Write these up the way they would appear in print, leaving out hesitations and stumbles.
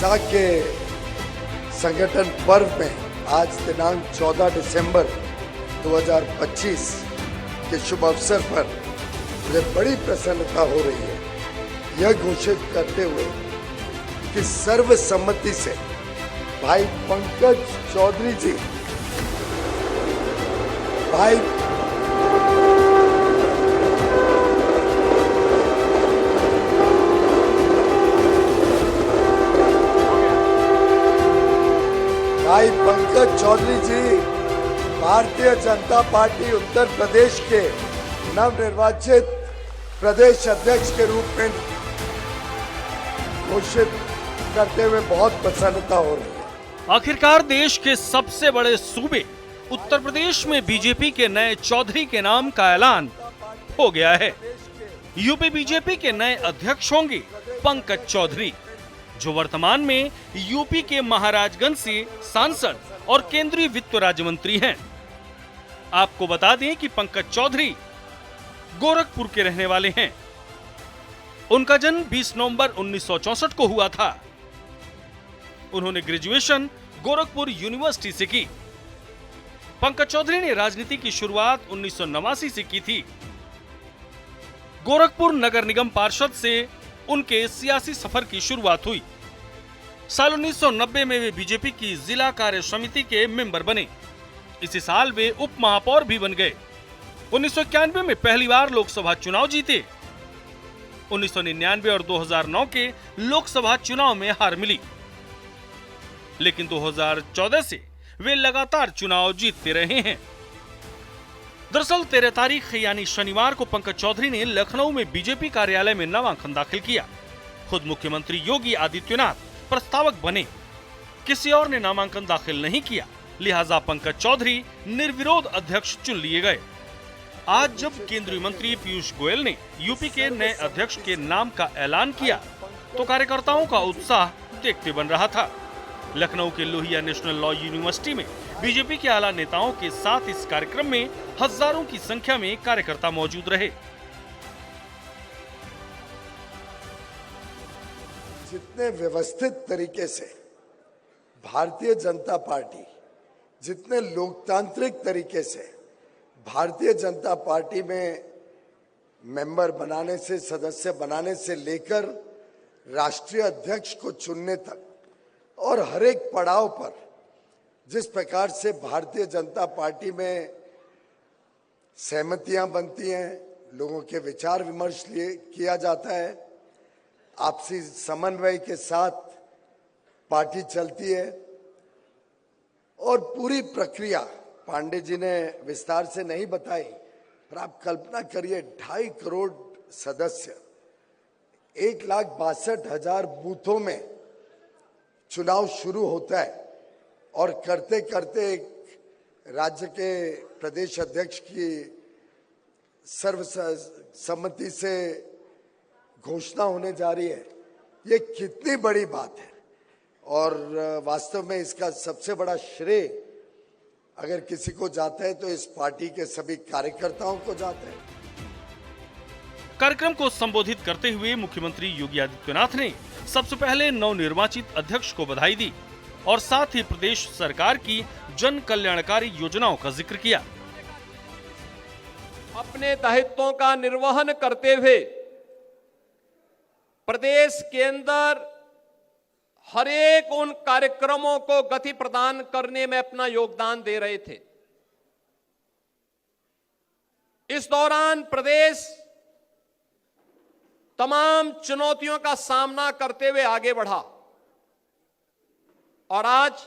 वैशाख के संगठन पर्व में आज दिनांक 14 दिसंबर 2025 के शुभ अवसर पर मुझे बड़ी प्रसन्नता हो रही है यह घोषित करते हुए कि सर्वसम्मति से भाई पंकज चौधरी जी भाई पंकज चौधरी जी भारतीय जनता पार्टी उत्तर प्रदेश के नवनिर्वाचित प्रदेश अध्यक्ष के रूप में घोषित करते हुए बहुत प्रसन्नता हो रही है। आखिरकार देश के सबसे बड़े सूबे उत्तर प्रदेश में बीजेपी के नए चौधरी के नाम का ऐलान हो गया है। यूपी बीजेपी के नए अध्यक्ष होंगे पंकज चौधरी, जो वर्तमान में यूपी के महाराजगंज से सांसद और केंद्रीय वित्त राज्य मंत्री हैं। आपको बता दें कि पंकज चौधरी गोरखपुर के रहने वाले हैं। उनका जन्म 20 नवंबर 1964 को हुआ था। उन्होंने ग्रेजुएशन गोरखपुर यूनिवर्सिटी से की। पंकज चौधरी ने राजनीति की शुरुआत 1989 से की थी। गोरखपुर नगर निगम पार्षद से उनके सियासी सफर की शुरुआत हुई। साल 1990 में वे बीजेपी की जिला कार्य समिति के मेंबर बने। इसी साल वे उप महापौर भी बन गए। 1991 में पहली बार लोकसभा चुनाव जीते। 1999 और 2009 के लोकसभा चुनाव में हार मिली, लेकिन 2014 से वे लगातार चुनाव जीतते रहे हैं। दरअसल 13 तारीख यानी शनिवार को पंकज चौधरी ने लखनऊ में बीजेपी कार्यालय में नामांकन दाखिल किया। खुद मुख्यमंत्री योगी आदित्यनाथ प्रस्तावक बने, किसी और ने नामांकन दाखिल नहीं किया, लिहाजा पंकज चौधरी निर्विरोध अध्यक्ष चुन लिए गए। आज जब केंद्रीय मंत्री पीयूष गोयल ने यूपी के नए अध्यक्ष के नाम का ऐलान किया तो कार्यकर्ताओं का उत्साह देखते बन रहा था। लखनऊ के लोहिया नेशनल लॉ यूनिवर्सिटी में बीजेपी के आला नेताओं के साथ इस कार्यक्रम में हजारों की संख्या में कार्यकर्ता मौजूद रहे। जितने व्यवस्थित तरीके से भारतीय जनता पार्टी, जितने लोकतांत्रिक तरीके से भारतीय जनता पार्टी में मेंबर बनाने से, सदस्य बनाने से लेकर राष्ट्रीय अध्यक्ष को चुनने तक और हर एक पड़ाव पर जिस प्रकार से भारतीय जनता पार्टी में सहमतियां बनती हैं, लोगों के विचार विमर्श किया जाता है, आपसी समन्वय के साथ पार्टी चलती है और पूरी प्रक्रिया पांडे जी ने विस्तार से नहीं बताई, पर आप कल्पना करिए 2.5 करोड़ सदस्य 1,62,000 बूथों में चुनाव शुरू होता है और करते करते एक राज्य के प्रदेश अध्यक्ष की सर्वसम्मति से घोषणा होने जा रही है। ये कितनी बड़ी बात है और वास्तव में इसका सबसे बड़ा श्रेय अगर किसी को जाता है तो इस पार्टी के सभी कार्यकर्ताओं को जाता है। कार्यक्रम को संबोधित करते हुए मुख्यमंत्री योगी आदित्यनाथ ने सबसे पहले नवनिर्वाचित अध्यक्ष को बधाई दी और साथ ही प्रदेश सरकार की जन कल्याणकारी योजनाओं का जिक्र किया। अपने दायित्वों का निर्वहन करते हुए प्रदेश के अंदर हर एक उन कार्यक्रमों को गति प्रदान करने में अपना योगदान दे रहे थे। इस दौरान प्रदेश तमाम चुनौतियों का सामना करते हुए आगे बढ़ा और आज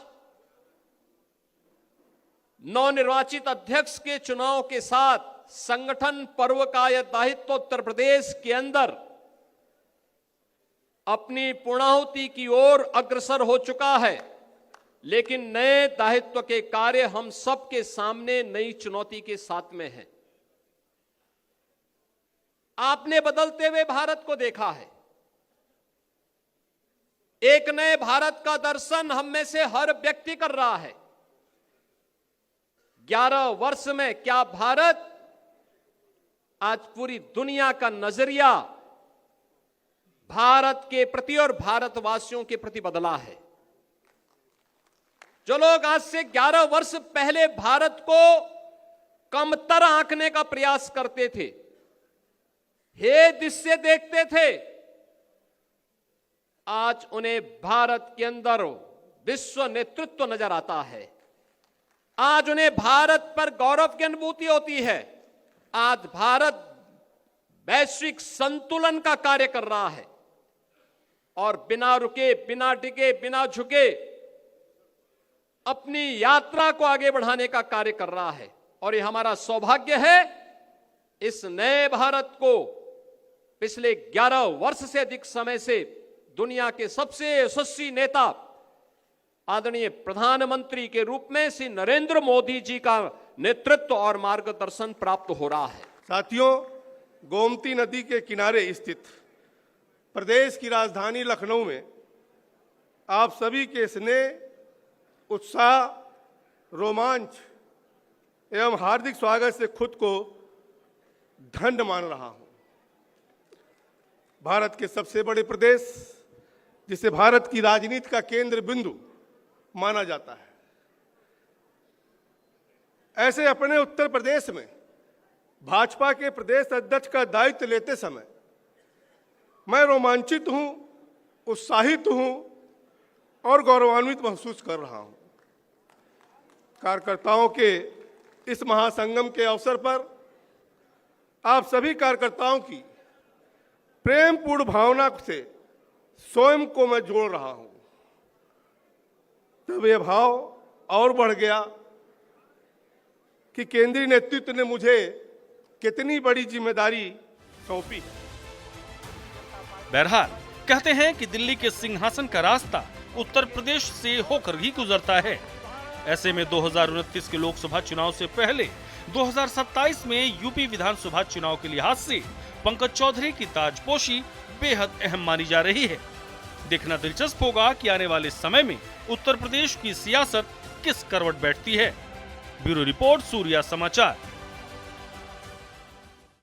नवनिर्वाचित अध्यक्ष के चुनाव के साथ संगठन पर्व का यह दायित्व उत्तर प्रदेश के अंदर अपनी पूर्णाहुति की ओर अग्रसर हो चुका है। लेकिन नए दायित्व के कार्य हम सबके सामने नई चुनौती के साथ में है। आपने बदलते हुए भारत को देखा है। एक नए भारत का दर्शन हम में से हर व्यक्ति कर रहा है। 11 वर्ष में क्या भारत आज पूरी दुनिया का नजरिया भारत के प्रति और भारतवासियों के प्रति बदला है। जो लोग आज से 11 वर्ष पहले भारत को कमतर आंकने का प्रयास करते थे, हे दृश्य देखते थे, आज उन्हें भारत के अंदर विश्व नेतृत्व नजर आता है। आज उन्हें भारत पर गौरव की अनुभूति होती है। आज भारत वैश्विक संतुलन का कार्य कर रहा है और बिना रुके, बिना टिके, बिना झुके अपनी यात्रा को आगे बढ़ाने का कार्य कर रहा है। और ये हमारा सौभाग्य है, इस नए भारत को पिछले 11 वर्ष से अधिक समय से दुनिया के सबसे यशस्वी नेता आदरणीय प्रधानमंत्री के रूप में श्री नरेंद्र मोदी जी का नेतृत्व और मार्गदर्शन प्राप्त हो रहा है। साथियों, गोमती नदी के किनारे स्थित प्रदेश की राजधानी लखनऊ में आप सभी के स्नेह, उत्साह, रोमांच एवं हार्दिक स्वागत से खुद को धन्य मान रहा हूं। भारत के सबसे बड़े प्रदेश, जिसे भारत की राजनीति का केंद्र बिंदु माना जाता है, ऐसे अपने उत्तर प्रदेश में भाजपा के प्रदेश अध्यक्ष का दायित्व लेते समय मैं रोमांचित हूं, उत्साहित हूं और गौरवान्वित महसूस कर रहा हूं। कार्यकर्ताओं के इस महासंगम के अवसर पर आप सभी कार्यकर्ताओं की प्रेमपूर्ण भावना से स्वयं को मैं जोड़ रहा हूं। तब यह भाव और बढ़ गया कि केंद्रीय नेतृत्व ने मुझे कितनी बड़ी जिम्मेदारी सौंपी है। बहरहाल कहते हैं कि दिल्ली के सिंहासन का रास्ता उत्तर प्रदेश से होकर ही गुजरता है। ऐसे में 2029 के लोकसभा चुनाव से पहले 2027 में यूपी विधानसभा चुनाव के लिहाज से पंकज चौधरी की ताजपोशी बेहद अहम मानी जा रही है। देखना दिलचस्प होगा कि आने वाले समय में उत्तर प्रदेश की सियासत किस करवट बैठती है। ब्यूरो रिपोर्ट, सूर्या समाचार।